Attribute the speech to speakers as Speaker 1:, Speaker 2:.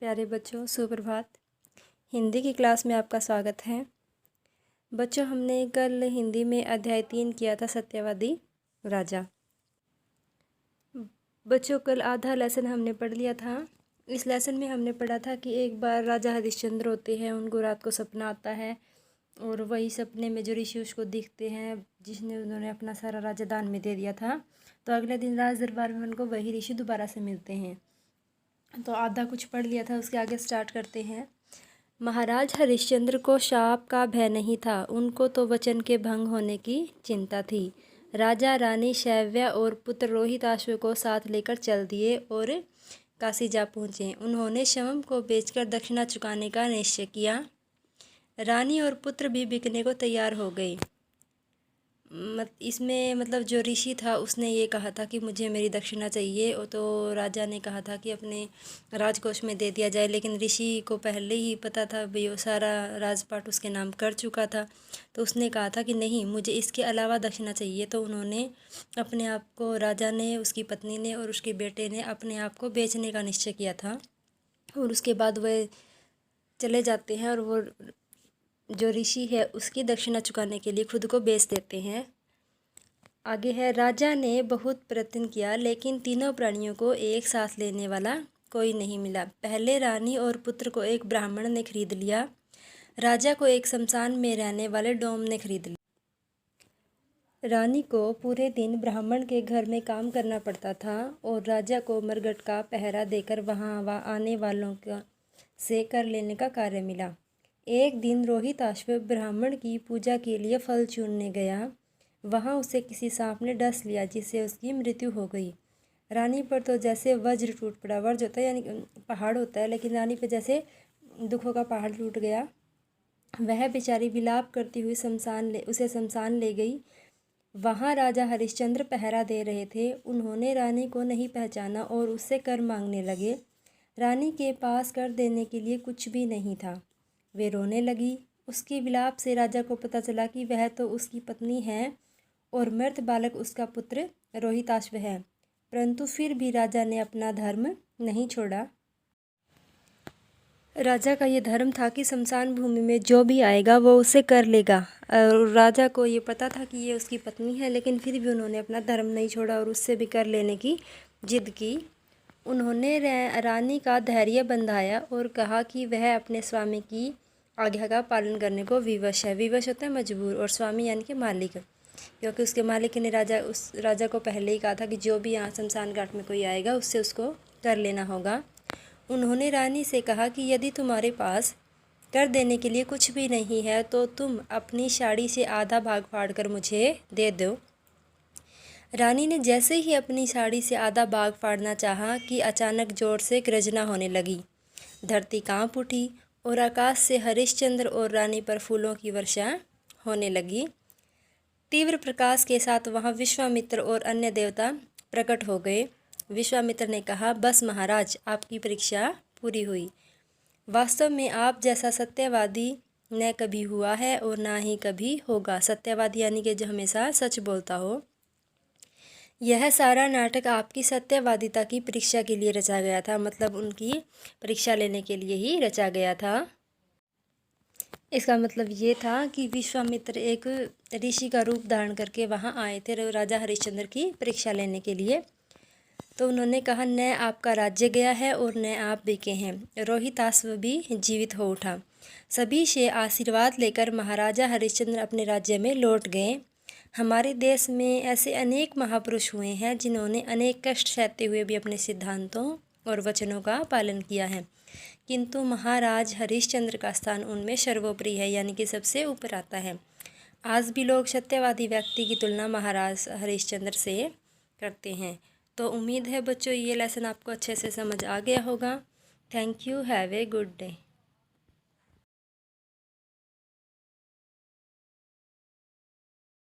Speaker 1: प्यारे बच्चों, सुप्रभात। हिंदी की क्लास में आपका स्वागत है। बच्चों, हमने कल हिंदी में अध्याय 3 किया था, सत्यवादी राजा। बच्चों, कल आधा लेसन हमने पढ़ लिया था। इस लेसन में हमने पढ़ा था कि एक बार राजा हरिश्चंद्र होते हैं, उनको रात को सपना आता है और वही सपने में जो ऋषि उसको दिखते हैं, जिसने उन्होंने अपना सारा राज्य दान में दे दिया था। तो अगले दिन राज दरबार में उनको वही ऋषि दोबारा से मिलते हैं। तो आधा कुछ पढ़ लिया था, उसके आगे स्टार्ट करते हैं। महाराज हरिश्चंद्र को शाप का भय नहीं था, उनको तो वचन के भंग होने की चिंता थी। राजा रानी शैव्या और पुत्र रोहिताश्व को साथ लेकर चल दिए और काशी जा पहुँचे। उन्होंने शवम को बेचकर दक्षिणा चुकाने का निश्चय किया। रानी और पुत्र भी बिकने को तैयार हो गए। इसमें मतलब जो ऋषि था उसने ये कहा था कि मुझे मेरी दक्षिणा चाहिए, और तो राजा ने कहा था कि अपने राजकोष में दे दिया जाए, लेकिन ऋषि को पहले ही पता था भाई वो सारा राजपाट उसके नाम कर चुका था। तो उसने कहा था कि नहीं, मुझे इसके अलावा दक्षिणा चाहिए। तो उन्होंने अपने आप को, राजा ने, उसकी पत्नी ने और उसके बेटे ने अपने आप को बेचने का निश्चय किया था। और उसके बाद वह चले जाते हैं और वो जो ऋषि है उसकी दक्षिणा चुकाने के लिए खुद को बेच देते हैं। आगे है, राजा ने बहुत प्रयत्न किया लेकिन तीनों प्राणियों को एक साथ लेने वाला कोई नहीं मिला। पहले रानी और पुत्र को एक ब्राह्मण ने खरीद लिया। राजा को एक शमशान में रहने वाले डोम ने खरीद लिया। रानी को पूरे दिन ब्राह्मण के घर में काम करना पड़ता था और राजा को मरघट का पहरा देकर वहाँ आने वालों का से कर लेने का कार्य मिला। एक दिन रोहिताश्व ब्राह्मण की पूजा के लिए फल चुनने गया। वहाँ उसे किसी सांप ने डस लिया, जिससे उसकी मृत्यु हो गई। रानी पर तो जैसे वज्र टूट पड़ा। वज्र होता है यानी पहाड़ होता है, लेकिन रानी पर जैसे दुखों का पहाड़ टूट गया। वह बेचारी विलाप करती हुई उसे शमशान ले गई। वहाँ राजा हरिश्चंद्र पहरा दे रहे थे। उन्होंने रानी को नहीं पहचाना और उससे कर मांगने लगे। रानी के पास कर देने के लिए कुछ भी नहीं था। वे रोने लगी। उसके विलाप से राजा को पता चला कि वह तो उसकी पत्नी है और मृत बालक उसका पुत्र रोहिताश्व है, परंतु फिर भी राजा ने अपना धर्म नहीं छोड़ा। राजा का ये धर्म था कि शमशान भूमि में जो भी आएगा वो उसे कर लेगा। और राजा को ये पता था कि ये उसकी पत्नी है, लेकिन फिर भी उन्होंने अपना धर्म नहीं छोड़ा और उससे भी कर लेने की जिद की। उन्होंने रानी का धैर्य बंधाया और कहा कि वह अपने स्वामी की आज्ञा का पालन करने को विवश है। विवश होता है मजबूर, और स्वामी यानी कि मालिक, क्योंकि उसके मालिक ने उस राजा को पहले ही कहा था कि जो भी यहाँ शमशान घाट में कोई आएगा उससे उसको कर लेना होगा। उन्होंने रानी से कहा कि यदि तुम्हारे पास कर देने के लिए कुछ भी नहीं है तो तुम अपनी साड़ी से आधा भाग फाड़ कर मुझे दे दो। रानी ने जैसे ही अपनी साड़ी से आधा भाग फाड़ना चाहा कि अचानक जोर से गर्जना होने लगी। धरती कांप उठी और आकाश से हरिश्चंद्र और रानी पर फूलों की वर्षा होने लगी। तीव्र प्रकाश के साथ वहाँ विश्वामित्र और अन्य देवता प्रकट हो गए। विश्वामित्र ने कहा, बस महाराज, आपकी परीक्षा पूरी हुई। वास्तव में आप जैसा सत्यवादी न कभी हुआ है और ना ही कभी होगा। सत्यवादी यानी कि जो हमेशा सच बोलता हो। यह सारा नाटक आपकी सत्यवादिता की परीक्षा के लिए रचा गया था, मतलब उनकी परीक्षा लेने के लिए ही रचा गया था। इसका मतलब ये था कि विश्वामित्र एक ऋषि का रूप धारण करके वहाँ आए थे राजा हरिश्चंद्र की परीक्षा लेने के लिए। तो उन्होंने कहा, न आपका राज्य गया है और न आप बिके हैं। रोहिताश्व भी जीवित हो उठा। सभी से आशीर्वाद लेकर महाराजा हरिश्चंद्र अपने राज्य में लौट गए। हमारे देश में ऐसे अनेक महापुरुष हुए हैं जिन्होंने अनेक कष्ट सहते हुए भी अपने सिद्धांतों और वचनों का पालन किया है, किंतु महाराज हरिश्चंद्र का स्थान उनमें सर्वोपरि है, यानी कि सबसे ऊपर आता है। आज भी लोग सत्यवादी व्यक्ति की तुलना महाराज हरिश्चंद्र से करते हैं। तो उम्मीद है बच्चों ये लेसन आपको अच्छे से समझ आ गया होगा। Thank you. Have a good day.